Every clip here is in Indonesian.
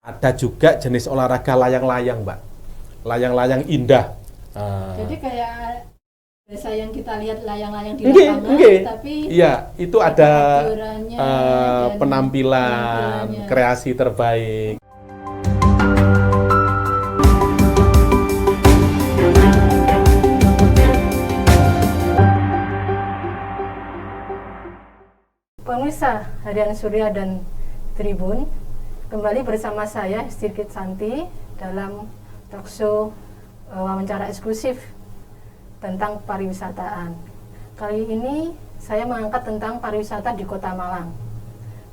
Ada juga jenis olahraga layang-layang, Mbak. Layang-layang indah. Jadi kayak biasa yang kita lihat layang-layang di Nggih, lapangan, nggih. tapi Iya, itu ada aturannya dan penampilan, penampilannya. kreasi terbaik. Pemirsa Harian Surya dan Tribun, kembali bersama saya Sirkit Santi dalam talkshow wawancara eksklusif tentang pariwisataan. Kali ini saya mengangkat tentang pariwisata di Kota Malang.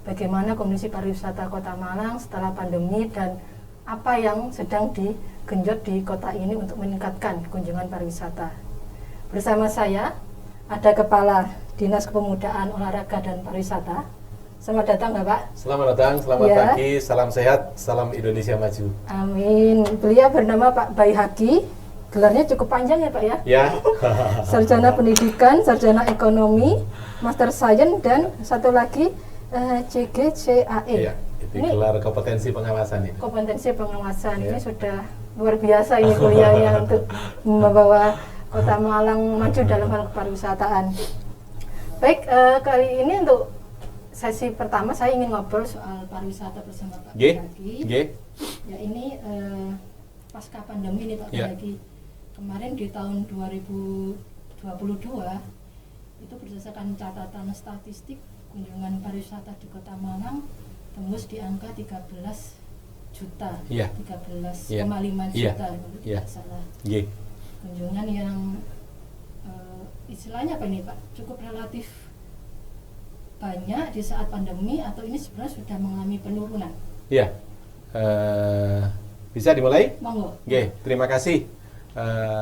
Bagaimana kondisi pariwisata Kota Malang setelah pandemi dan apa yang sedang digenjot di kota ini untuk meningkatkan kunjungan pariwisata. Bersama saya ada Kepala Dinas Kepemudaan, Olahraga dan Pariwisata. Selamat datang Bapak. Selamat datang, selamat pagi, salam sehat, salam Indonesia Maju. Amin. Beliau bernama Pak Bayi Haki. Gelarnya cukup panjang ya Pak ya? Ya. Sarjana Pendidikan, Sarjana Ekonomi, Master Science, dan satu lagi CGCAE. Iya, itu Ini gelar kompetensi pengawasan itu. kompetensi pengawasan. Ya. Ini sudah luar biasa ini kuliahnya untuk membawa Kota Malang maju dalam hal pariwisataan. Baik, kali ini untuk sesi pertama saya ingin ngobrol soal pariwisata bersama Pak G, Haki. G. Ya ini pasca pandemi ini Pak Ya. Haki. Kemarin di tahun 2022 itu berdasarkan catatan statistik kunjungan pariwisata di Kota Malang tembus di angka 13 juta. Iya. 13,5 Iya. juta kalau Iya. tidak salah. G. Kunjungan yang istilahnya apa ini Pak? Cukup relatif banyak di saat pandemi atau ini sebenarnya sudah mengalami penurunan? Iya. Bisa dimulai? Monggo. Oke, terima kasih.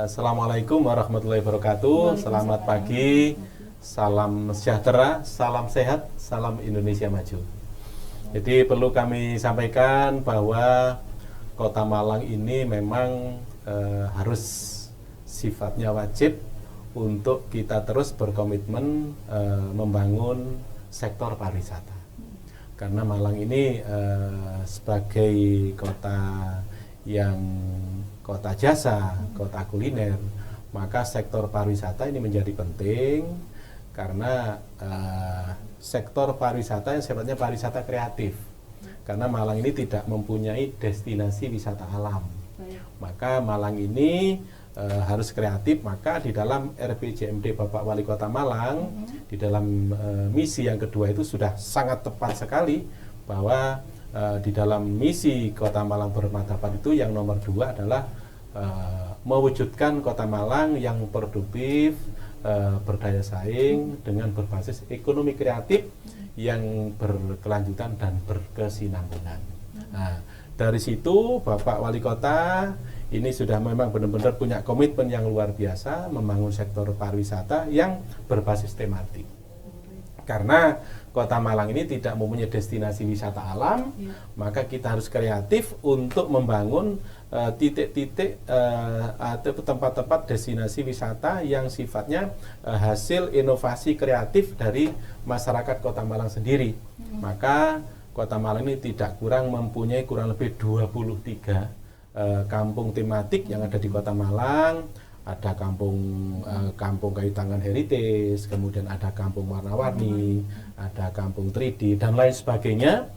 Assalamualaikum warahmatullahi wabarakatuh. Selamat pagi, salam sejahtera, salam sehat, salam Indonesia Maju. Jadi perlu kami sampaikan bahwa Kota Malang ini memang harus sifatnya wajib untuk kita terus berkomitmen membangun sektor pariwisata. Karena Malang ini sebagai kota yang kota jasa, kota kuliner, maka sektor pariwisata ini menjadi penting karena sektor pariwisata yang sifatnya pariwisata kreatif. Karena Malang ini tidak mempunyai destinasi wisata alam. Maka Malang ini harus kreatif, maka di dalam RPJMD Bapak Wali Kota Malang di dalam misi yang kedua itu sudah sangat tepat sekali bahwa di dalam misi Kota Malang bermartabat itu yang nomor 2 adalah mewujudkan Kota Malang yang produktif, berdaya saing dengan berbasis ekonomi kreatif yang berkelanjutan dan berkesinambungan. Nah, dari situ Bapak Wali Kota ini sudah memang benar-benar punya komitmen yang luar biasa membangun sektor pariwisata yang berbasis tematik. Karena Kota Malang ini tidak mempunyai destinasi wisata alam, maka kita harus kreatif untuk membangun titik-titik atau tempat-tempat destinasi wisata yang sifatnya hasil inovasi kreatif dari masyarakat Kota Malang sendiri. Maka Kota Malang ini tidak kurang mempunyai kurang lebih 23 kampung tematik yang ada di Kota Malang. Ada kampung kayu tangan heritage, kemudian ada kampung warna-warni, ada kampung 3D dan lain sebagainya,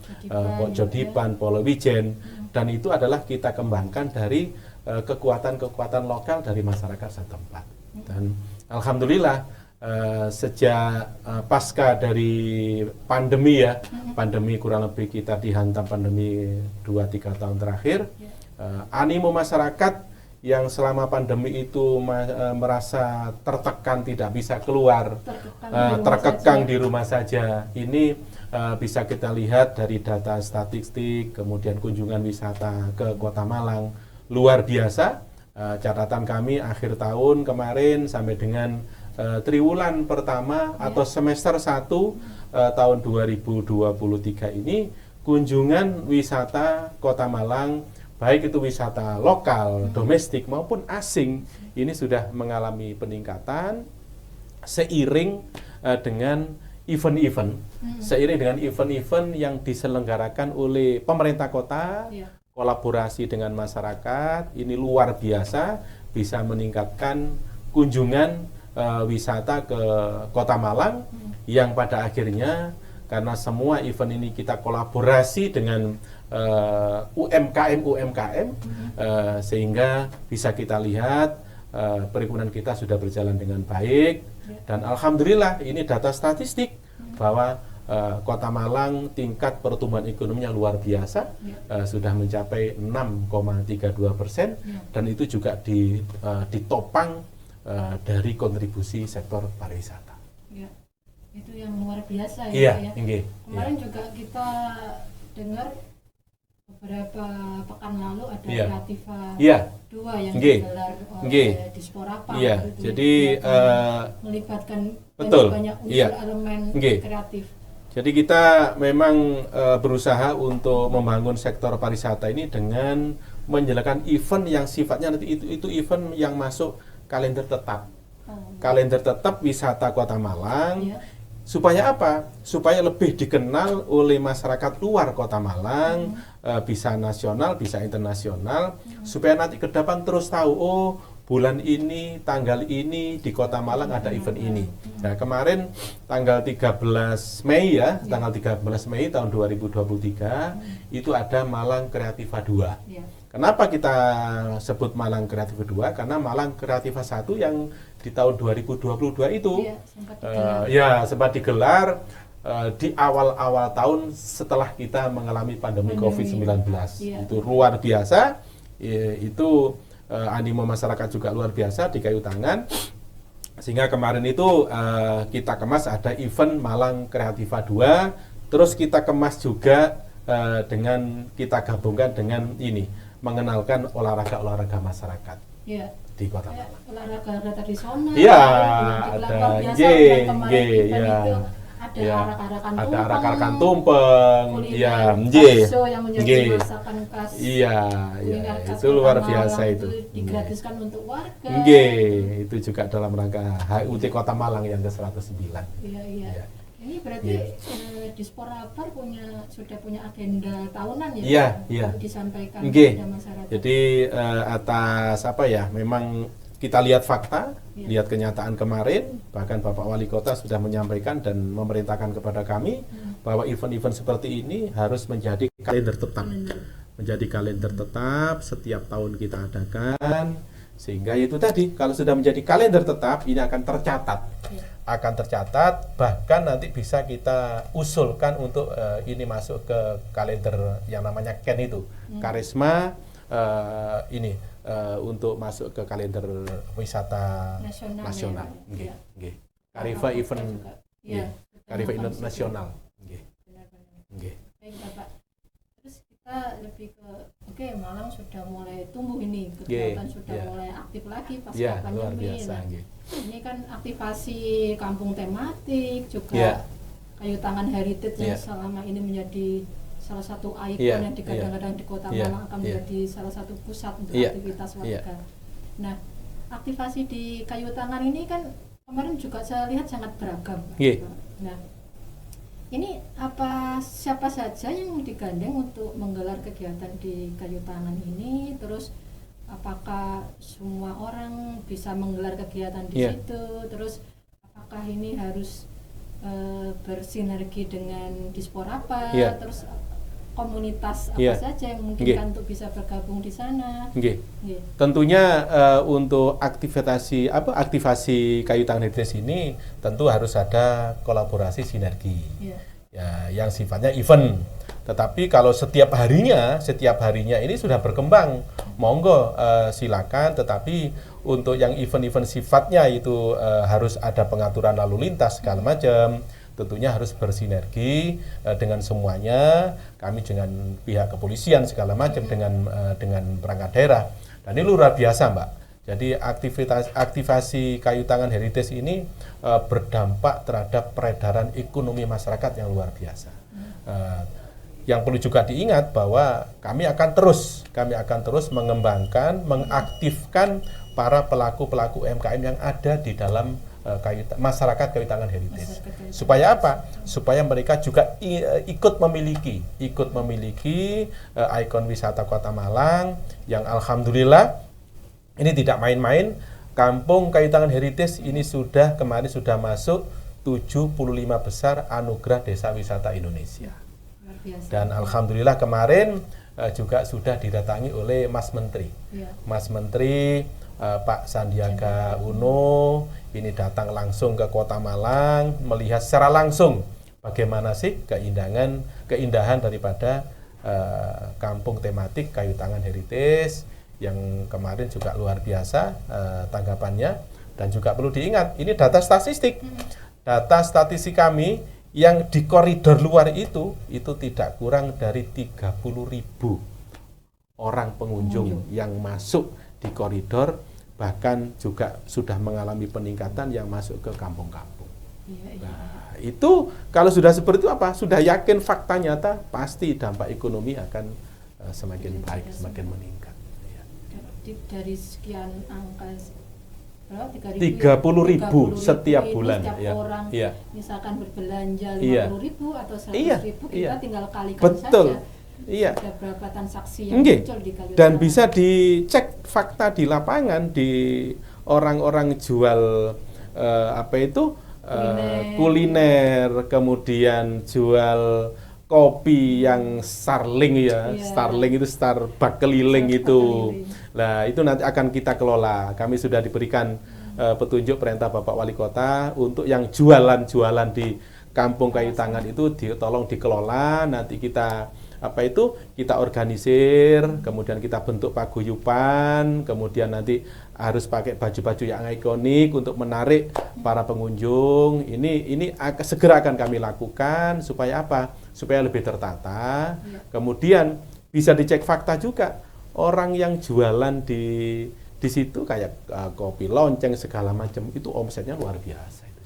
Jodipan, Polowijen, dan itu adalah kita kembangkan dari kekuatan-kekuatan lokal dari masyarakat setempat. Dan alhamdulillah sejak pasca dari pandemi ya, pandemi kurang lebih kita dihantam pandemi 2-3 tahun terakhir, animo masyarakat yang selama pandemi itu merasa tertekan tidak bisa keluar, terkekang di rumah saja. Ini bisa kita lihat dari data statistik, kemudian kunjungan wisata ke Kota Malang luar biasa. Catatan kami akhir tahun kemarin sampai dengan triwulan pertama atau semester 1 tahun 2023 ini kunjungan wisata Kota Malang baik itu wisata lokal, domestik maupun asing ini sudah mengalami peningkatan seiring dengan event-event, seiring dengan event-event yang diselenggarakan oleh pemerintah kota kolaborasi dengan masyarakat ini luar biasa, bisa meningkatkan kunjungan wisata ke Kota Malang yang pada akhirnya karena semua event ini kita kolaborasi dengan UMKM sehingga bisa kita lihat perekonomian kita sudah berjalan dengan baik dan alhamdulillah ini data statistik bahwa Kota Malang tingkat pertumbuhan ekonominya luar biasa, sudah mencapai 6,32% dan itu juga ditopang dari kontribusi sektor pariwisata. Ya, itu yang luar biasa ya. Ya. Kemarin juga kita dengar beberapa pekan lalu ada Kreativa 2 yang digelar oleh Disporapa. Jadi melibatkan banyak unsur elemen kreatif. Jadi kita memang berusaha untuk membangun sektor pariwisata ini dengan menjalankan event yang sifatnya nanti itu event yang masuk kalender tetap. Kalender tetap wisata Kota Malang. Supaya apa? Supaya lebih dikenal oleh masyarakat luar Kota Malang, bisa nasional, bisa internasional, supaya nanti ke depan terus tahu, oh bulan ini, tanggal ini di Kota Malang ada event ini. Nah, kemarin tanggal 13 Mei tanggal 13 Mei tahun 2023 itu ada Malang Kreativa 2. Kenapa kita sebut Malang Kreativa 2? Karena Malang Kreativa 1 yang di tahun 2022 itu sempat digelar di awal-awal tahun setelah kita mengalami pandemi COVID-19. Itu luar biasa. Itu animo masyarakat juga luar biasa di Kayu Tangan, sehingga kemarin itu kita kemas ada event Malang Kreativa 2, terus kita kemas juga dengan kita gabungkan dengan ini mengenalkan olahraga masyarakat di Kota Malang. Olahraga tradisional. Ada ada arak-arakan tumpeng, bakso yang menjadi masakan khas. Itu luar biasa itu. Digratiskan untuk warga. Itu juga dalam rangka HUT Kota Malang yang ke-109. Ini berarti Disporapa sudah punya agenda tahunan untuk disampaikan kepada masyarakat. Jadi atas memang kita lihat fakta, lihat kenyataan kemarin, bahkan Bapak Wali Kota sudah menyampaikan dan memerintahkan kepada kami bahwa event-event seperti ini harus menjadi kalender tetap. Menjadi kalender tetap setiap tahun kita adakan, sehingga itu tadi kalau sudah menjadi kalender tetap ini akan tercatat, bahkan nanti bisa kita usulkan untuk ini masuk ke kalender yang namanya KEN itu, Karisma untuk masuk ke kalender wisata nasional. Karifa event Karifa event nasional. Baik Bapak. Terus kita lebih ke Malang sudah mulai tumbuh ini, kegiatan sudah mulai aktif lagi pasca pandemi. Ini kan aktivasi kampung tematik juga Kayu Tangan Heritage yang selama ini menjadi salah satu ikon yang digadang-gadang di Kota Malang akan menjadi salah satu pusat untuk aktivitas warga. Nah, aktivasi di Kayu Tangan ini kan kemarin juga saya lihat sangat beragam. Nah, ini siapa saja yang digandeng untuk menggelar kegiatan di Kayu Tangan ini? Terus apakah semua orang bisa menggelar kegiatan di situ? Terus apakah ini harus bersinergi dengan Disporapa? Terus komunitas apa saja yang memungkinkan untuk bisa bergabung di sana? Tentunya untuk aktivasi Kayu Tangan Heritage ini tentu harus ada kolaborasi sinergi yang sifatnya event. Tetapi kalau setiap harinya ini sudah berkembang, monggo silakan. Tetapi untuk yang event-event sifatnya itu harus ada pengaturan lalu lintas segala macam. Tentunya harus bersinergi dengan semuanya, kami dengan pihak kepolisian segala macam, dengan perangkat daerah. Dan ini luar biasa, Mbak. Jadi aktivasi Kayu Tangan Heritage ini berdampak terhadap peredaran ekonomi masyarakat yang luar biasa. Yang perlu juga diingat bahwa kami akan terus mengembangkan, mengaktifkan para pelaku-pelaku UMKM yang ada di dalam masyarakat Kayu Tangan Heritage. Supaya apa? Supaya mereka juga ikut memiliki ikon wisata Kota Malang yang alhamdulillah ini tidak main-main. Kampung Kayu Tangan Heritage ini kemarin sudah masuk 75 besar anugerah Desa Wisata Indonesia. Dan alhamdulillah kemarin juga sudah didatangi oleh Mas Menteri. Mas Menteri Pak Sandiaga Uno ini datang langsung ke Kota Malang melihat secara langsung bagaimana sih keindahan daripada kampung tematik Kayu Tangan Heritage yang kemarin juga luar biasa tanggapannya. Dan juga perlu diingat ini data statistik kami yang di koridor luar itu tidak kurang dari 30.000 orang pengunjung yang masuk di koridor, bahkan juga sudah mengalami peningkatan yang masuk ke kampung-kampung. Nah, itu kalau sudah seperti itu sudah yakin fakta nyata pasti dampak ekonomi akan semakin baik, semakin meningkat. Dari sekian angka 30.000 setiap bulan setiap orang misalkan berbelanja 50.000 atau 100.000 kita tinggal kalikan betul. Saja ada berapa transaksi yang muncul di Kayu Tangan. Dan bisa dicek fakta di lapangan di orang-orang jual kuliner, kemudian jual kopi yang Starling Starling itu Starbucks keliling itu. Nah, itu nanti akan kita kelola. Kami sudah diberikan petunjuk perintah Bapak Wali Kota untuk yang jualan-jualan di Kampung Kayu Tangan itu tolong dikelola. Nanti kita kita organisir, kemudian kita bentuk paguyuban, kemudian nanti harus pakai baju-baju yang ikonik untuk menarik para pengunjung. Ini segera akan kami lakukan supaya supaya lebih tertata. Kemudian bisa dicek fakta juga. Orang yang jualan di situ kayak kopi lonceng segala macam itu omsetnya luar biasa itu.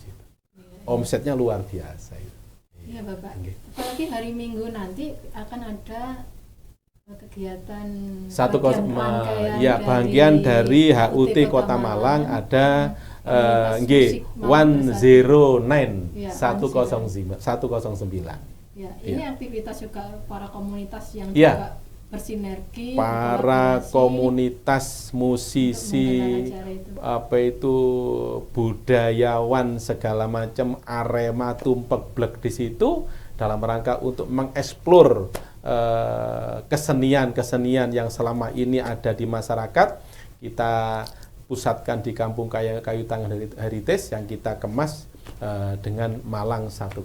Omsetnya luar biasa itu. Iya Bapak. Apalagi hari Minggu nanti akan ada kegiatan bagian dari HUT Kota Malang ada 109 109. Ya, ini aktivitas juga para komunitas yang juga bersinergi, para komunitas musisi budayawan segala macam Arema tumpek blek di situ dalam rangka untuk mengeksplor kesenian yang selama ini ada di masyarakat. Kita pusatkan di Kampung Kayu Tangan Heritage yang kita kemas dengan Malang 109.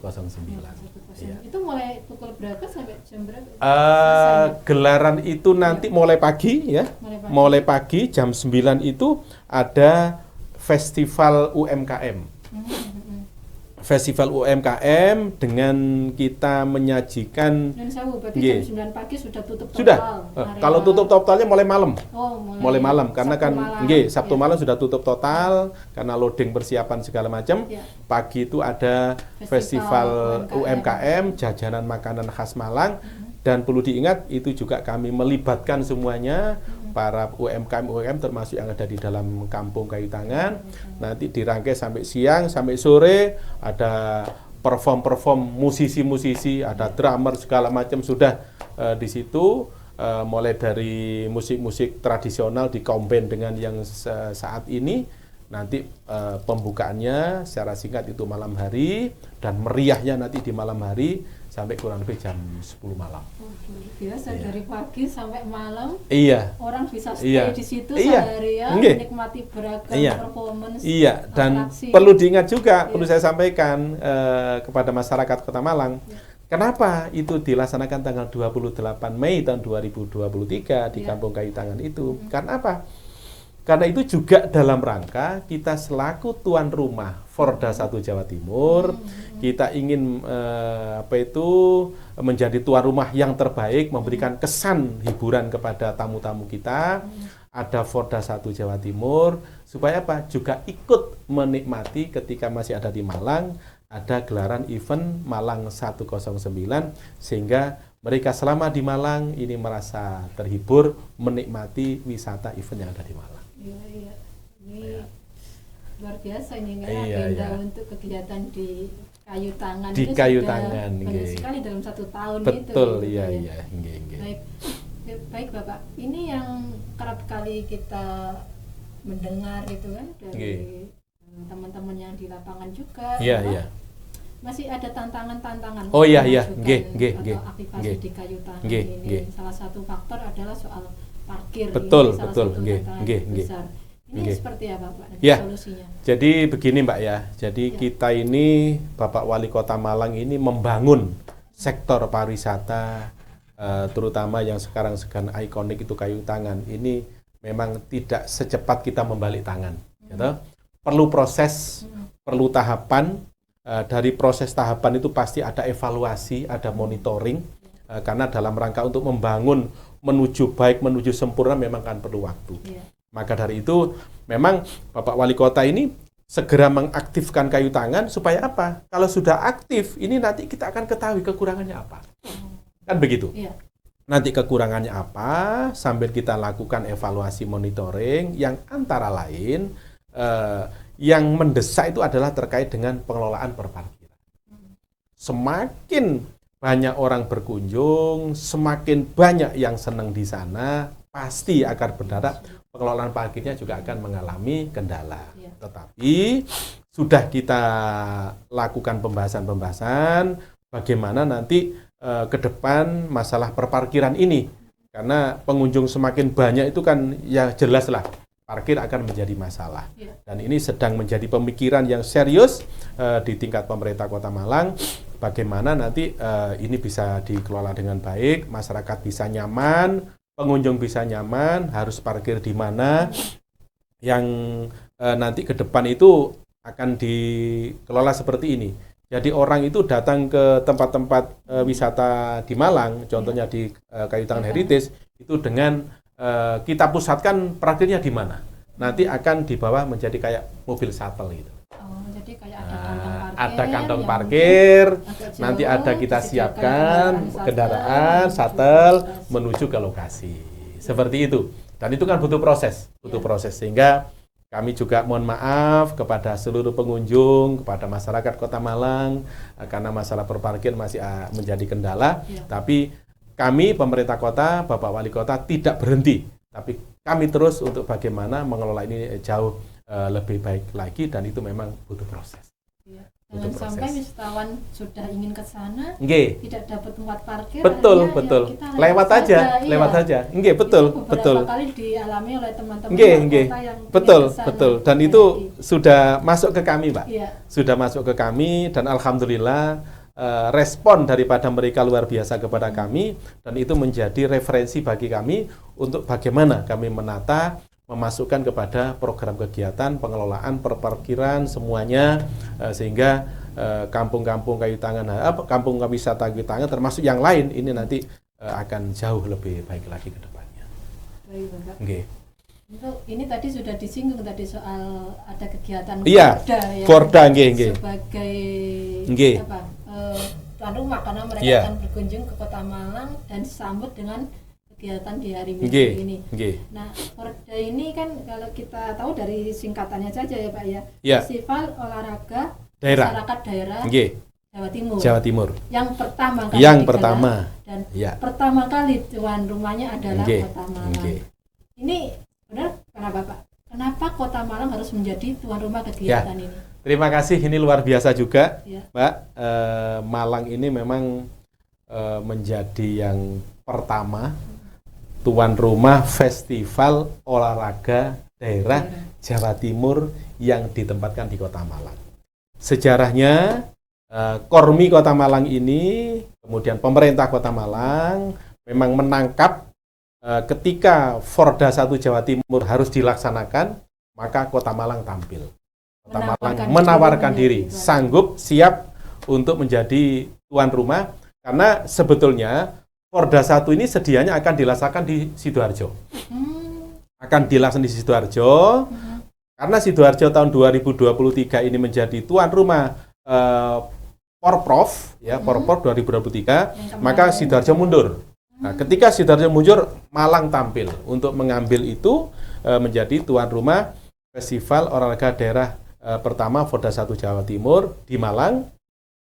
Itu mulai pukul berapa sampai jam berapa? Gelaran itu nanti mulai pagi ya. Mulai pagi jam 9 itu ada festival UMKM. Festival UMKM dengan kita menyajikan jam 9 pagi sudah tutup total. Sudah. Kalau tutup totalnya mulai malam. Mulai malam karena Sabtu malam sudah tutup total karena loading persiapan segala macam. Pagi itu ada festival UMKM, jajanan makanan khas Malang. Dan perlu diingat itu juga kami melibatkan semuanya para UMKM termasuk yang ada di dalam Kampung Kayu Tangan. Nanti dirangkai sampai siang, sampai sore ada perform musisi-musisi, ada drummer segala macam sudah di situ. Mulai dari musik-musik tradisional dikombin dengan yang saat ini. Nanti pembukaannya secara singkat itu malam hari dan meriahnya nanti di malam hari sampai kurang lebih jam 10 malam. Biasa dari pagi sampai malam. Orang bisa stay di situ seharian menikmati beragam performance. Dan atraksi. Perlu diingat juga, perlu saya sampaikan kepada masyarakat Kota Malang. Kenapa itu dilaksanakan tanggal 28 Mei tahun 2023 di Kampung Kayu Tangan itu? Karena apa? Karena itu juga dalam rangka kita selaku tuan rumah Forda 1 Jawa Timur, kita ingin menjadi tuan rumah yang terbaik, memberikan kesan hiburan kepada tamu-tamu kita. Ada Forda 1 Jawa Timur supaya juga ikut menikmati ketika masih ada di Malang, ada gelaran event Malang 109 sehingga mereka selama di Malang ini merasa terhibur menikmati wisata event yang ada di Malang. luar biasa ini kan Iya, agenda iya. untuk kegiatan di kayu tangan Di itu kayu sudah tangan, banyak nggih. sekali dalam 1 tahun Betul, itu. iya, Pak, ya. iya, nggih, nggih. Baik, baik Bapak. Ini yang kerap kali kita mendengar itu kan dari Nggih. teman-teman yang di lapangan juga. Iya, bahwa iya. Masih ada tantangan-tantangan. Oh, iya, iya. memajukan Nggih, nggih, atau nggih. aktivasi Nggih. di kayu tangan Nggih, ini. nggih. Salah satu faktor adalah soal parkir. Betul, ini salah betul. satu Nggih, tantangan nggih, nggih. besar. Ini Nggih. seperti apa Pak? Ya. Solusinya? Jadi begini Mbak ya, jadi Ya. kita ini Bapak Wali Kota Malang ini membangun sektor pariwisata, terutama yang sekarang sedang ikonik itu kayu tangan. Ini memang tidak secepat kita membalik tangan, gitu. Perlu proses, perlu tahapan. Dari proses tahapan itu pasti ada evaluasi, ada monitoring, karena dalam rangka untuk membangun menuju baik, menuju sempurna memang kan perlu waktu. Iya. Maka dari itu, memang Bapak Wali Kota ini segera mengaktifkan kayu tangan supaya apa? Kalau sudah aktif, ini nanti kita akan ketahui kekurangannya apa. Kan begitu? Iya. Nanti kekurangannya apa, sambil kita lakukan evaluasi monitoring, yang antara lain, yang mendesak itu adalah terkait dengan pengelolaan perparkiran. Semakin banyak orang berkunjung, semakin banyak yang senang di sana, pasti akan berdarah pengelolaan parkirnya juga akan mengalami kendala. Ya. Tetapi sudah kita lakukan pembahasan-pembahasan bagaimana nanti ke depan masalah perparkiran ini. Karena pengunjung semakin banyak itu kan ya jelaslah parkir akan menjadi masalah. Ya. Dan ini sedang menjadi pemikiran yang serius di tingkat pemerintah Kota Malang. Bagaimana nanti ini bisa dikelola dengan baik, masyarakat bisa nyaman, pengunjung bisa nyaman, harus parkir di mana, yang nanti ke depan itu akan dikelola seperti ini. Jadi orang itu datang ke tempat-tempat wisata di Malang, contohnya di Kayu Tangan Heritage, itu dengan kita pusatkan parkirnya di mana. Nanti akan dibawa menjadi kayak mobil shuttle gitu. Oh, jadi kayak ada kantong parkir. Ada kantong yang parkir, agak jauh, nanti ada kita disediakan siapkan kendaraan shuttle menuju ke lokasi. Seperti itu. Dan itu kan butuh proses, sehingga kami juga mohon maaf kepada seluruh pengunjung, kepada masyarakat Kota Malang, karena masalah perparkiran masih menjadi kendala. Ya. Tapi kami pemerintah kota, Bapak Wali Kota tidak berhenti. Tapi kami terus untuk bagaimana mengelola ini jauh lebih baik lagi, dan itu memang butuh proses. Ya. Butuh Jangan sampai proses. wisatawan sudah ingin ke sana, Nggih. tidak dapat tempat parkir. Betul, akhirnya betul. kita Lewat aja, iya. lewat aja. Nggih, betul, Itu beberapa betul. kali dialami oleh teman-teman Nggih, luar nggih. kota yang Betul, ingin ke sana. betul. Dan Ya, itu sudah masuk ke kami, Pak. Iya. Sudah masuk ke kami, dan alhamdulillah respon daripada mereka luar biasa kepada kami, dan itu menjadi referensi bagi kami untuk bagaimana kami menata, memasukkan kepada program kegiatan pengelolaan perparkiran semuanya, sehingga kampung-kampung kayu tangan, kampung wisata kayu tangan termasuk yang lain ini nanti akan jauh lebih baik lagi ke depannya. Baik, Bapak. Nggih. Untuk ini tadi sudah disinggung tadi soal ada kegiatan Iya, Porda ya. Porda, nggih, nggih. Sebagai Nggih. apa? Tuan rumah, karena mereka Iya. akan berkunjung ke Kota Malang dan disambut dengan kegiatan di hari Minggu Nggih, ini. nggih. Nah, Porda ini kan kalau kita tahu dari singkatannya saja ya Pak ya. Iya. Festival Olahraga Daerah. Masyarakat Daerah Nggih, Jawa Timur. Jawa Timur. Yang pertama kali Yang digelar, pertama. dan Iya. pertama kali tuan rumahnya adalah Nggih, Kota Malang. nggih. Ini benar kenapa Pak? Kenapa Kota Malang harus menjadi tuan rumah kegiatan ini? Terima kasih, ini luar biasa juga, Ya. Mbak. Malang ini memang menjadi yang pertama tuan rumah festival olahraga daerah Jawa Timur yang ditempatkan di Kota Malang. Sejarahnya, Kormi Kota Malang ini, kemudian pemerintah Kota Malang memang menangkap ketika Forda 1 Jawa Timur harus dilaksanakan, maka Kota Malang tampil. Kota Malang menawarkan diri, sanggup, siap untuk menjadi tuan rumah, karena sebetulnya Forda 1 ini sedianya akan dilaksanakan di Sidoarjo. Akan dilaksanakan di Sidoarjo, karena Sidoarjo tahun 2023 ini menjadi tuan rumah Porprov, ya, Porprov 2023, maka Sidoarjo mundur. Nah, ketika Sidoarjo mundur, Malang tampil untuk mengambil itu menjadi tuan rumah Festival Olahraga Daerah pertama Forda 1 Jawa Timur di Malang.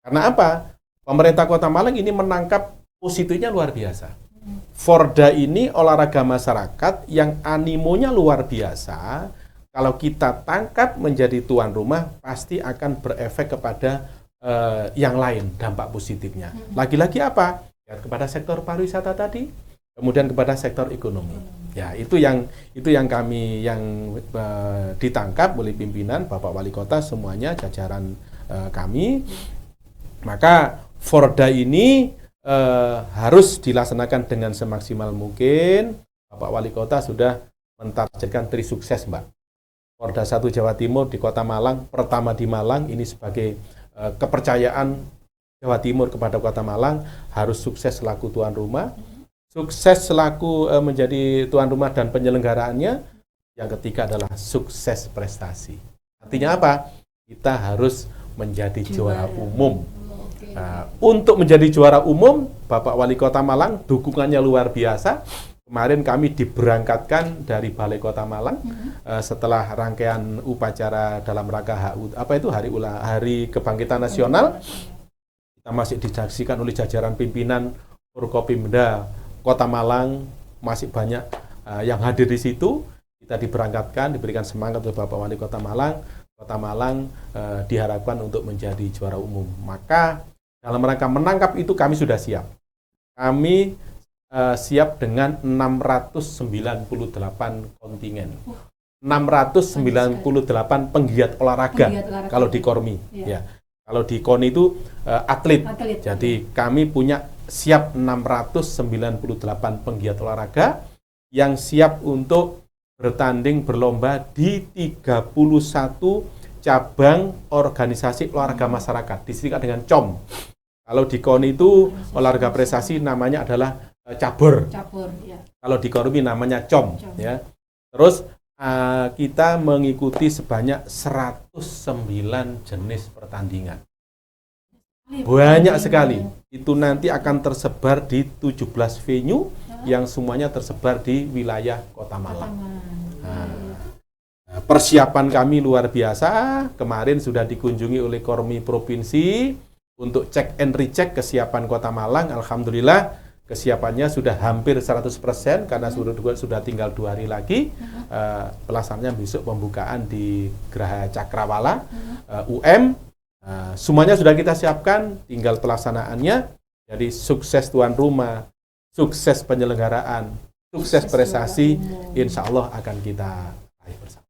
Karena apa? Pemerintah Kota Malang ini menangkap positifnya luar biasa. Forda ini olahraga masyarakat yang animonya luar biasa. Kalau kita tangkap menjadi tuan rumah, pasti akan berefek kepada yang lain, dampak positifnya. Lagi-lagi apa? Ya, kepada sektor pariwisata tadi, kemudian kepada sektor ekonomi. Ya, itu yang kami ditangkap oleh pimpinan, Bapak Wali Kota, semuanya jajaran kami. Maka Forda ini harus dilaksanakan dengan semaksimal mungkin. Bapak Wali Kota sudah mentargetkan sukses, Mbak. Forda 1 Jawa Timur di Kota Malang, pertama di Malang, ini sebagai kepercayaan Jawa Timur kepada Kota Malang, harus sukses selaku tuan rumah, sukses selaku menjadi tuan rumah dan penyelenggaraannya. Yang ketiga adalah sukses prestasi. Artinya apa? Kita harus menjadi juara umum. Nah, untuk menjadi juara umum, Bapak Wali Kota Malang dukungannya luar biasa. Kemarin kami diberangkatkan dari Balai Kota Malang setelah rangkaian upacara dalam rangka Hari Kebangkitan Nasional. Kita masih disaksikan oleh jajaran pimpinan Forkopimda Kota Malang, masih banyak yang hadir di situ. Kita diberangkatkan, diberikan semangat oleh Bapak Wali Kota Malang. Kota Malang diharapkan untuk menjadi juara umum. Maka dalam rangka menangkap itu kami sudah siap. Kami siap dengan 698 kontingen. 698 penggiat olahraga kalau di Kormi. Ya. Kalau di KONI itu atlet. Jadi kami punya siap 698 penggiat olahraga yang siap untuk bertanding berlomba di 31 cabang organisasi olahraga masyarakat disingkat dengan COM. Kalau di KONI itu olahraga prestasi namanya adalah cabur. Ya. Kalau di Kormi namanya COM. Ya. Terus kita mengikuti sebanyak 109 jenis pertandingan. Banyak sekali. Itu nanti akan tersebar di 17 venue yang semuanya tersebar di wilayah Kota Malang. Persiapan kami luar biasa. Kemarin sudah dikunjungi oleh Kormi Provinsi untuk cek and recheck kesiapan Kota Malang. Alhamdulillah kesiapannya sudah hampir 100% karena sudah tinggal 2 hari lagi. Pelaksanaannya besok pembukaan di Geraha Cakrawala semuanya sudah kita siapkan, tinggal pelaksanaannya. Jadi sukses tuan rumah, sukses penyelenggaraan, sukses prestasi, insya Allah akan kita raih bersama.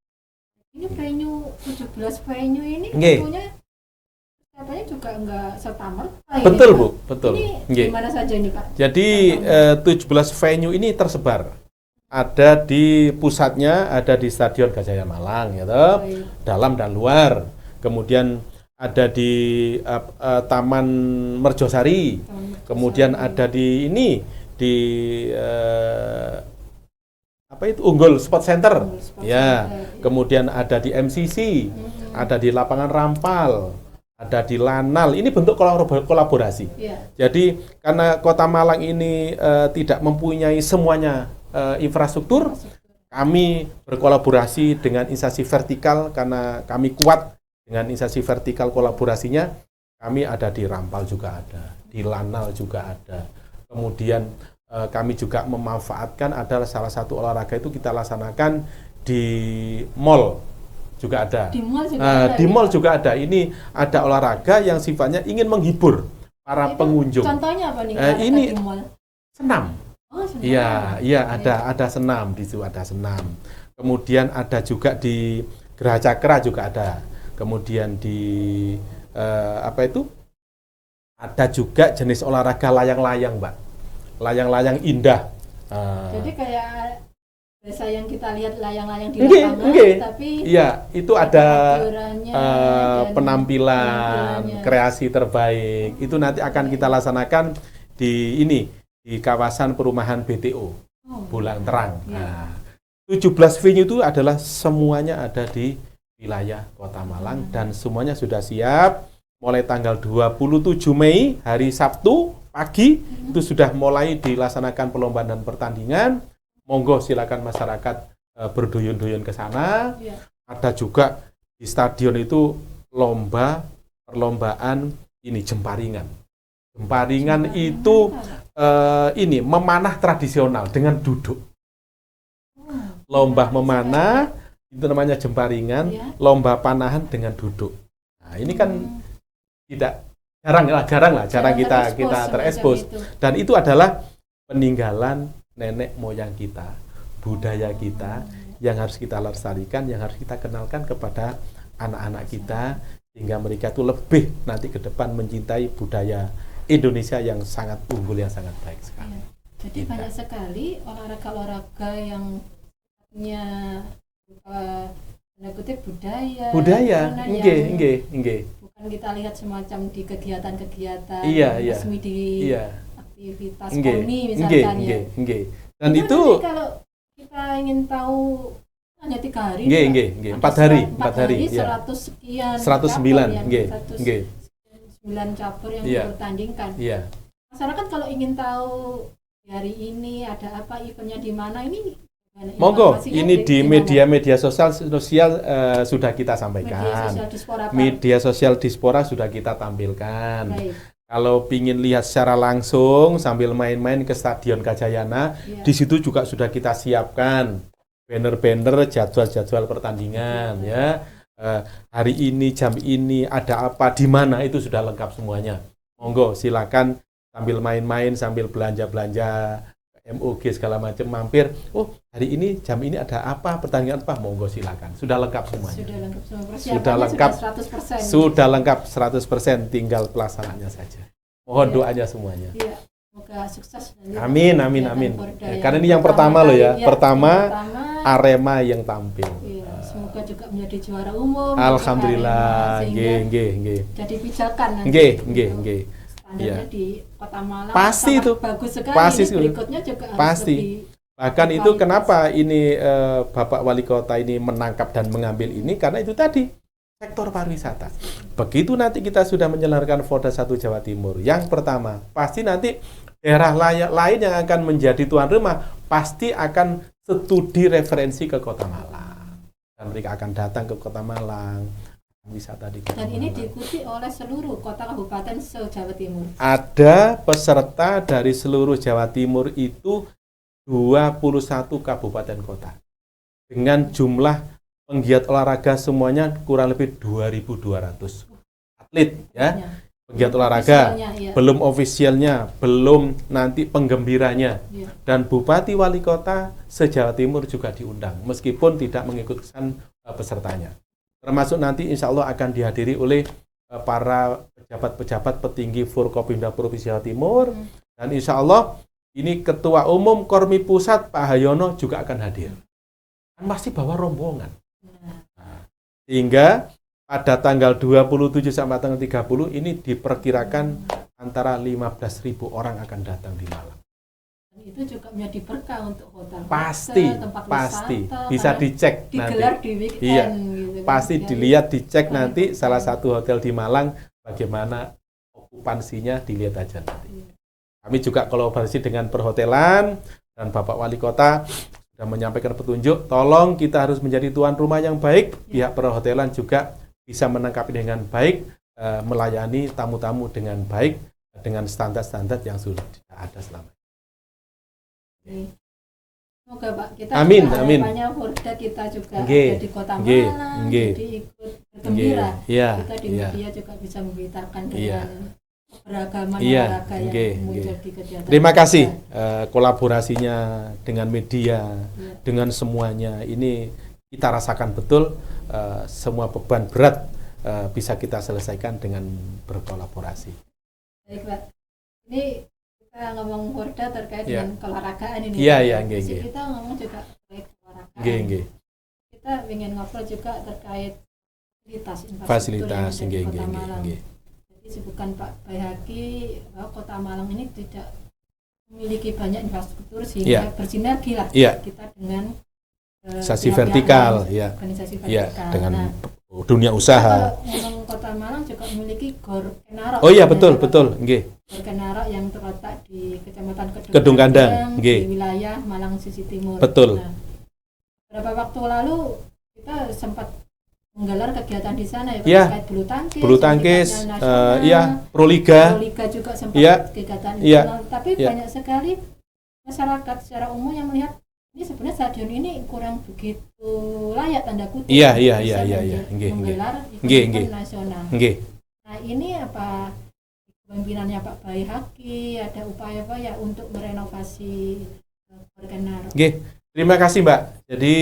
Ini venue 17 venue ini tentunya katanya juga enggak serta-merta. Betul, Bu, betul. Ini gimana saja ini, Pak? Jadi 17 venue ini tersebar. Ada di pusatnya, ada di Stadion Gajah Malang, gitu, dalam dan luar. Kemudian ada di Taman Merjosari. Kemudian ada di Unggul Sport Center. Ya. Kemudian ada di MCC, ada di Lapangan Rampal, ada di Lanal. Ini bentuk kolaborasi. Jadi karena Kota Malang ini tidak mempunyai semuanya infrastruktur, kami berkolaborasi dengan instansi vertikal karena kami kuat dengan instansi vertikal kolaborasinya. Kami ada di Rampal juga ada, di Lanal juga ada. Kemudian kami juga memanfaatkan adalah salah satu olahraga itu kita laksanakan di mall juga ada. Di mall juga ada. Ini ada olahraga yang sifatnya ingin menghibur para pengunjung. Contohnya apa nih? Ini senam. Senam. Iya, ada senam di situ, ada senam. Kemudian ada juga di Geraha Cakra juga ada. Kemudian di ada juga jenis olahraga layang-layang, Mbak. Layang-layang indah. Jadi kayak biasa yang kita lihat layang-layang di lapangan, tapi iya, itu ada penampilan kreasi terbaik. Itu nanti akan kita laksanakan di kawasan perumahan BTO, Bulan Terang. Nah, 17 venue itu adalah semuanya ada di wilayah Kota Malang dan semuanya sudah siap. Mulai tanggal 27 Mei hari Sabtu pagi itu sudah mulai dilaksanakan perlombaan dan pertandingan. Monggo silakan masyarakat berduyun-duyun ke sana. Ada juga di stadion itu perlombaan ini jemparingan. Jemparingan itu ini memanah tradisional dengan duduk. Lomba memanah itu namanya jemparingan, lomba panahan dengan duduk. Nah, ini kan jarang kita terekspos. Dan itu adalah peninggalan nenek moyang kita, budaya kita yang harus kita lestarikan, yang harus kita kenalkan kepada anak-anak kita sehingga mereka itu lebih nanti ke depan mencintai budaya Indonesia yang sangat unggul, yang sangat baik sekali. Jadi banyak sekali olahraga yang punya kutip budaya, nggih. Bukan kita lihat semacam di kegiatan-kegiatan resmi di aktivitas KONI misalkan ya. Dan itu kalau kita ingin tahu hanya 3 hari. 4 hari. 100 sekian. 109. 9 cabur yang dipertandingkan. Masyarakat kalau ingin tahu hari ini ada apa, eventnya di mana, ini monggo, ini di media sosial sudah kita sampaikan. Media sosial Dispora sudah kita tampilkan. Baik. Kalau ingin lihat secara langsung sambil main-main ke Stadion Gajayana, di situ juga sudah kita siapkan banner-banner jadwal-jadwal pertandingan ya. Hari ini, jam ini, ada apa, di mana, itu sudah lengkap semuanya. Monggo, silakan sambil main-main, sambil belanja-belanja MOG segala macam, mampir. Oh, hari ini, jam ini ada apa, pertandingan apa, monggo silakan. Sudah lengkap semuanya. Sudah lengkap 100%, tinggal pelaksanaannya saja. Mohon doanya semuanya. Iya. Semoga sukses. Amin. Karena ini yang pertama loh ya. Pertama Arema yang tampil. Semoga juga menjadi juara umum. Alhamdulillah, nggih. Jadi pijakan nanti. Nggih. Standarnya di Kota Malang pasti itu bagus sekali. Pasti berikutnya juga pasti. Lebih bahkan itu kenapa ini Bapak Wali Kota ini menangkap dan mengambil ini, karena itu tadi sektor pariwisata. Begitu nanti kita sudah menyelenggarakan Forda 1 Jawa Timur, yang pertama pasti nanti daerah lain yang akan menjadi tuan rumah pasti akan studi referensi ke Kota Malang, dan mereka akan datang ke Kota Malang, wisata di Kota Malang. Dan ini diikuti oleh seluruh kota kabupaten se-Jawa Timur. Ada peserta dari seluruh Jawa Timur itu 21 kabupaten kota. Dengan jumlah penggiat olahraga semuanya kurang lebih 2.200 atlet ya. Penggiat olahraga, belum ofisialnya, belum nanti penggembiranya. Dan Bupati Wali Kota se-Jawa Timur juga diundang, meskipun tidak mengikutkan pesertanya. Termasuk nanti insya Allah akan dihadiri oleh para pejabat-pejabat petinggi Forkopimda Provinsi Jawa Timur. Dan insya Allah ini Ketua Umum Kormi Pusat Pak Hayono juga akan hadir. Masih bawa rombongan. Sehingga pada tanggal 27 sampai tanggal 30 ini diperkirakan antara 15.000 orang akan datang di Malang. Itu juga menjadi berkah untuk hotel. Pasti. Wisata, bisa dicek digelar nanti. Di weekend, iya. Gitu, pasti dilihat, dicek nanti salah satu hotel di Malang bagaimana okupansinya, dilihat aja nanti. Kami juga kolaborasi dengan perhotelan dan Bapak Wali Kota sudah menyampaikan petunjuk, tolong kita harus menjadi tuan rumah yang baik. Pihak perhotelan juga bisa menangkapi dengan baik, melayani tamu-tamu dengan baik, dengan standar-standar yang sudah ada selama ini. Semoga Pak, kita amin. Forda kita juga ada di Kota Malang, jadi ikut bergembira. Kita di media juga bisa memberitakan dengan beragaman olahraga yang muncul di kegiatan. Terima kasih kolaborasinya dengan media, dengan semuanya. Ini kita rasakan betul semua beban berat bisa kita selesaikan dengan berkolaborasi. Baik Pak, ini kita ngomong Forda terkait dengan keolahragaan ini. Kita ngomong juga terkait keolahragaan. Kita ingin ngobrol juga terkait fasilitas yang ada di Kota Malang. Disebutkan Pak Bayhaki bahwa Kota Malang ini tidak memiliki banyak infrastruktur sehingga bersinergi lah kita dengan organisasi vertikal, organisasi vertikal. Dengan dunia usaha. Kalau Kota Malang juga memiliki Gor Kenarok. Betul, nggih. Gor Kenarok yang terletak di Kecamatan Kedung Kandang, di wilayah Malang sisi timur. Betul. Nah, beberapa waktu lalu kita sempat menggelar kegiatan di sana ya, Iya. terkait Bulu tangkis, tingkatnya nasional, iya, Proliga. Proliga juga sempat Iya. kegiatan Iya. nasional. Tapi Iya. banyak sekali masyarakat secara umum yang melihat ini sebenarnya stadion ini kurang begitu layak tanda kutip Iya, untuk iya, bisa iya, iya. Nggih, menggelar nggih, event nggih. nasional. Nggih. Nah ini apa pimpinannya Pak Bayi Haki ada upaya apa ya untuk merenovasi Berkenaro? Nggih. Terima kasih Mbak. Jadi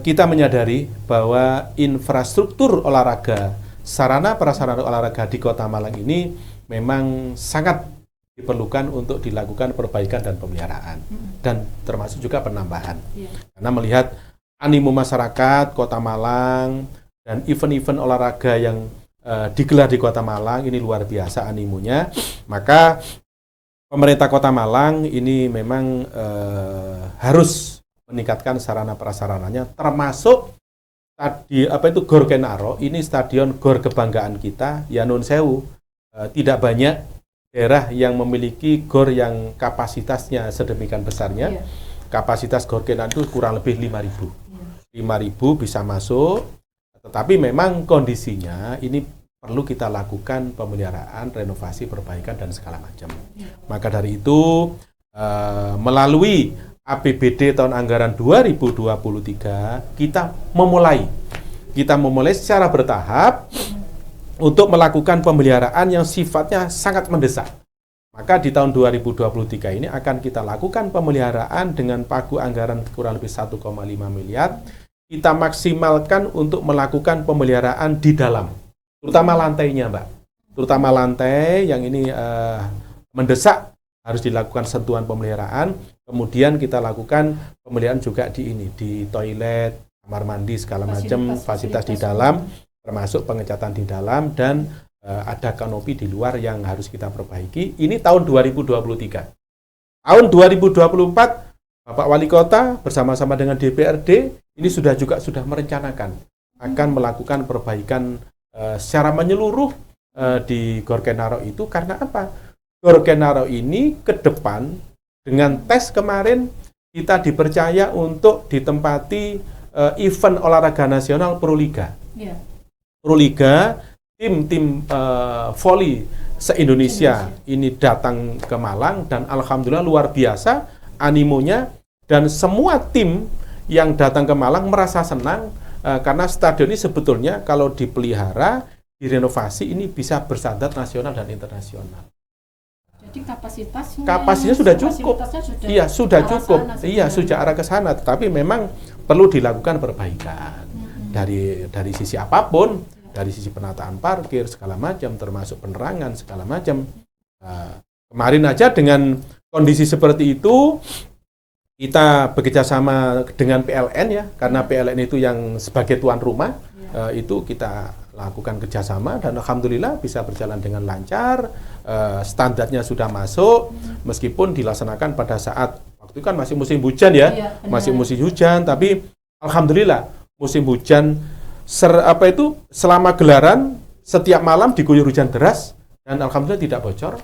kita menyadari bahwa infrastruktur olahraga, sarana prasarana olahraga di Kota Malang ini memang sangat diperlukan untuk dilakukan perbaikan dan pemeliharaan dan termasuk juga penambahan. Iya. Karena melihat animo masyarakat Kota Malang dan event-event olahraga yang digelar di Kota Malang ini luar biasa animonya, maka pemerintah Kota Malang ini memang harus meningkatkan sarana prasarananya, termasuk tadi Gor Kenaro, ini stadion gor kebanggaan kita. Ya nun sewu, tidak banyak daerah yang memiliki gor yang kapasitasnya sedemikian besarnya. Iya. Kapasitas Gor Kenaro itu kurang lebih 5.000. 5.000 bisa masuk, tetapi memang kondisinya ini perlu kita lakukan pemeliharaan, renovasi, perbaikan, dan segala macam. Maka dari itu, melalui APBD tahun anggaran 2023, kita memulai secara bertahap untuk melakukan pemeliharaan yang sifatnya sangat mendesak. Maka di tahun 2023 ini akan kita lakukan pemeliharaan dengan pagu anggaran kurang lebih 1,5 miliar. Kita maksimalkan untuk melakukan pemeliharaan di dalam, terutama lantainya, Mbak. Terutama lantai yang ini mendesak harus dilakukan sentuhan pemeliharaan. Kemudian kita lakukan pemeliharaan juga di toilet, kamar mandi, segala macam, fasilitas di dalam, termasuk pengecatan di dalam, dan ada kanopi di luar yang harus kita perbaiki. Ini tahun 2023. Tahun 2024, Bapak Wali Kota bersama-sama dengan DPRD ini sudah merencanakan akan melakukan perbaikan secara menyeluruh di Gor Kenaro itu. Karena apa? Gor Kenaro ini ke depan dengan tes kemarin kita dipercaya untuk ditempati event olahraga nasional Proliga. Yeah. Proliga, tim voli se-Indonesia ini datang ke Malang dan alhamdulillah luar biasa animonya, dan semua tim yang datang ke Malang merasa senang karena stadion ini sebetulnya kalau dipelihara, direnovasi ini bisa bersandar nasional dan internasional. Jadi kapasitasnya sudah cukup. Iya, sudah cukup. Iya, sudah arah ke sana, tetapi memang perlu dilakukan perbaikan dari sisi apapun, dari sisi penataan parkir segala macam, termasuk penerangan segala macam. Kemarin aja dengan kondisi seperti itu kita bekerjasama dengan PLN ya, karena PLN itu yang sebagai tuan rumah, itu kita lakukan kerjasama dan alhamdulillah bisa berjalan dengan lancar. Standarnya sudah masuk, meskipun dilaksanakan pada saat waktu itu kan masih musim hujan ya, masih musim hujan, tapi alhamdulillah musim hujan selama gelaran setiap malam diguyur hujan deras dan alhamdulillah tidak bocor.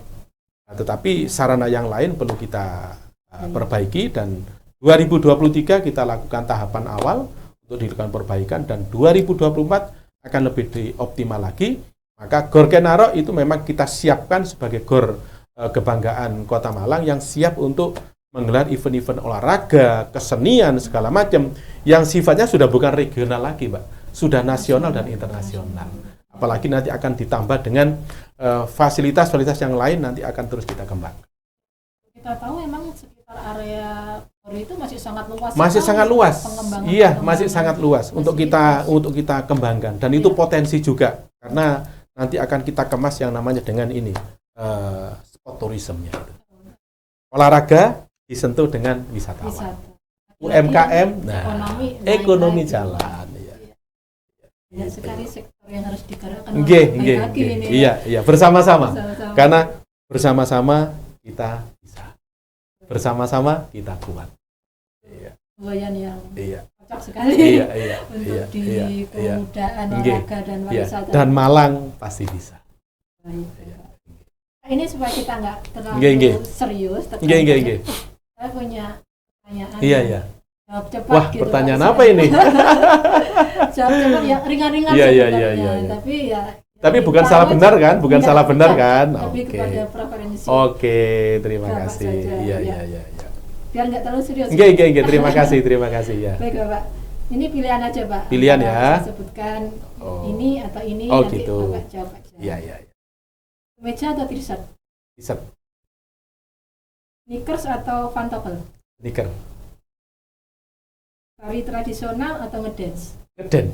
Tetapi sarana yang lain perlu kita perbaiki, dan 2023 kita lakukan tahapan awal untuk dilakukan perbaikan, dan 2024 akan lebih dioptimal lagi. Maka Gor Kenaro itu memang kita siapkan sebagai gor kebanggaan Kota Malang yang siap untuk menggelar event-event olahraga, kesenian, segala macam yang sifatnya sudah bukan regional lagi, Mbak. Sudah nasional dan internasional. Apalagi nanti akan ditambah dengan fasilitas-fasilitas yang lain nanti akan terus kita kembangkan. Kita tahu memang sekitar area Gor itu masih sangat luas. Masih sangat luas. Iya, masih sangat luas untuk kita kembangkan, dan itu potensi juga karena nanti akan kita kemas yang namanya dengan ini sport tourism-nya. Olahraga disentuh dengan wisatawan. UMKM, nah ekonomi jalan. Banyak sekali sektor yang harus digerakkan. Iya, bersama-sama. Karena bersama-sama kita bisa. Bersama-sama kita kuat. Kebayaan yang cocok sekali untuk di kemudaan olahraga dan pariwisata. Dan Malang pasti bisa. Ini supaya kita nggak terlalu serius. Saya punya pertanyaan. Iya. Jawab cepat. Wah, gitu, pertanyaan Pak. apa ini? jawab ya ringan-ringan Iya, iya, sebenarnya, iya, iya. tapi ya. Tapi ya, bukan tahu salah aja. benar kan? Bukan Enggak, salah benar enggak. kan? Lebih Oke. kepada preferensi. Oke, terima Bapak kasih. saja, Iya, ya. iya, iya. Biar nggak terlalu serius. Enggak, terima kasih ya. Baik Bapak. Ini pilihan aja Pak. Pilihan Antara ya. Saya sebutkan Oh. ini atau ini. Oh, nanti gitu. Bapak jawab aja. Iya, iya. Kemeja atau t-shirt? T-shirt, Sneakers atau pantofel? sneaker, Tari tradisional atau ngedance? ngeden,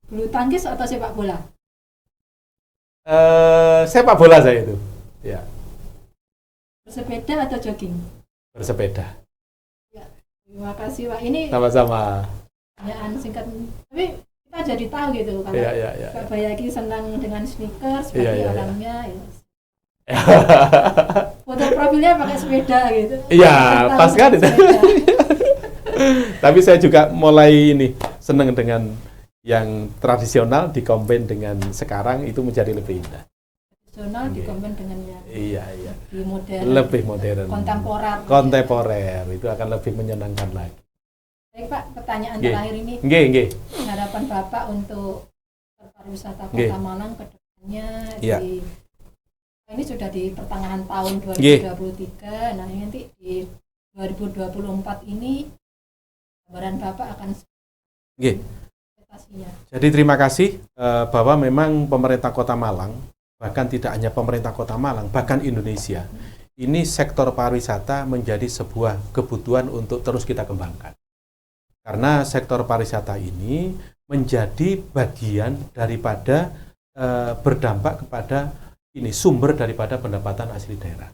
Bulu tangkis atau sepak bola? sepak bola saya itu. Ya, Bersepeda atau jogging? bersepeda. Terima kasih Pak. Ini Sama-sama. pertanyaan singkat, tapi kita jadi tahu gitu kalau Iya, iya, iya. Pak Bayaki senang dengan sneakers, Iya, bagi iya, iya. orangnya ya. Foto profilnya pakai sepeda gitu. Iya, Kita pas tahu kan pakai itu. sepeda. Tapi saya juga mulai ini senang dengan yang tradisional dikombin dengan sekarang itu menjadi lebih indah. Tradisional Oke. dikombin dengan yang Iya, iya. lebih modern, Lebih modern. kontemporer. Kontemporer itu akan lebih menyenangkan lagi. Baik Pak, pertanyaan Nggih. terakhir ini Nggih. harapan Bapak untuk pariwisata Nggih. Kota Malang ke depannya Iya. ini sudah di pertengahan tahun Nggih. 2023. Nah, ini nanti di 2024 ini gambaran Bapak akan Nggih. ekspektasinya. Jadi terima kasih bahwa memang pemerintah Kota Malang, bahkan tidak hanya pemerintah Kota Malang, bahkan Indonesia, ini sektor pariwisata menjadi sebuah kebutuhan untuk terus kita kembangkan. Karena sektor pariwisata ini menjadi bagian daripada berdampak kepada ini sumber daripada pendapatan asli daerah.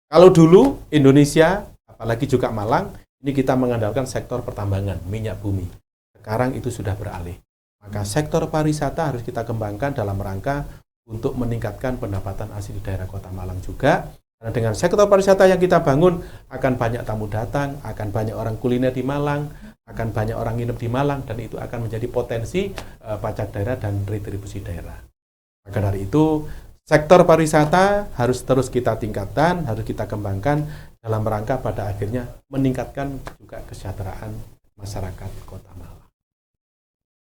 Kalau dulu Indonesia, apalagi juga Malang, ini kita mengandalkan sektor pertambangan, minyak bumi. Sekarang itu sudah beralih. Maka sektor pariwisata harus kita kembangkan dalam rangka untuk meningkatkan pendapatan asli daerah Kota Malang juga. Karena dengan sektor pariwisata yang kita bangun, akan banyak tamu datang, akan banyak orang kuliner di Malang, akan banyak orang nginep di Malang, dan itu akan menjadi potensi pajak daerah dan retribusi daerah. Maka dari itu, sektor pariwisata harus terus kita tingkatkan, harus kita kembangkan dalam rangka pada akhirnya meningkatkan juga kesejahteraan masyarakat Kota Malang.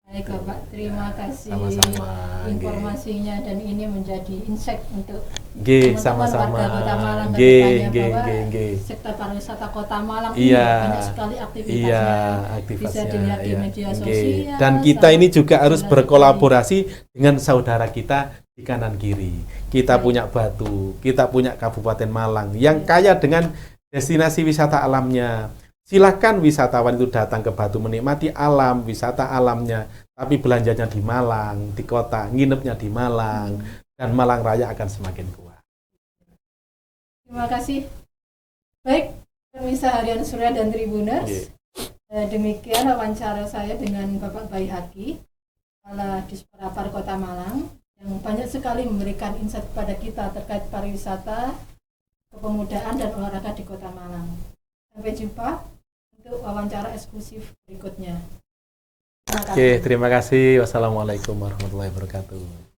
Baik Bapak, terima kasih Sama-sama. informasinya dan ini menjadi insight untuk Nggih, teman-teman sama-sama. warga Kota Malang ke Nggih, depannya nggih, bahwa nggih, nggih. sektor pariwisata Kota Malang Iya. ini banyak sekali aktivitasnya. Iya, Bisa aktivitasnya. dilihat di Iya. media Nggih. sosial. Dan kita ini juga harus saudara berkolaborasi dengan saudara kita di kanan kiri. Kita Baik. punya Batu, kita punya Kabupaten Malang yang kaya dengan destinasi wisata alamnya. Silakan wisatawan itu datang ke Batu menikmati alam, wisata alamnya, tapi belanjanya di Malang, di kota, nginepnya di Malang, dan Malang Raya akan semakin kuat. Terima kasih. Baik, pemirsa Harian Surya dan Tribuners. Nggih. Demikian wawancara saya dengan Bapak Bayhaki, Kepala Disporapar Kota Malang, yang banyak sekali memberikan insight kepada kita terkait pariwisata, kepemudaan, dan olahraga di Kota Malang. Sampai jumpa untuk wawancara eksklusif berikutnya. Terima kasih. Oke, terima kasih. Wassalamualaikum warahmatullahi wabarakatuh.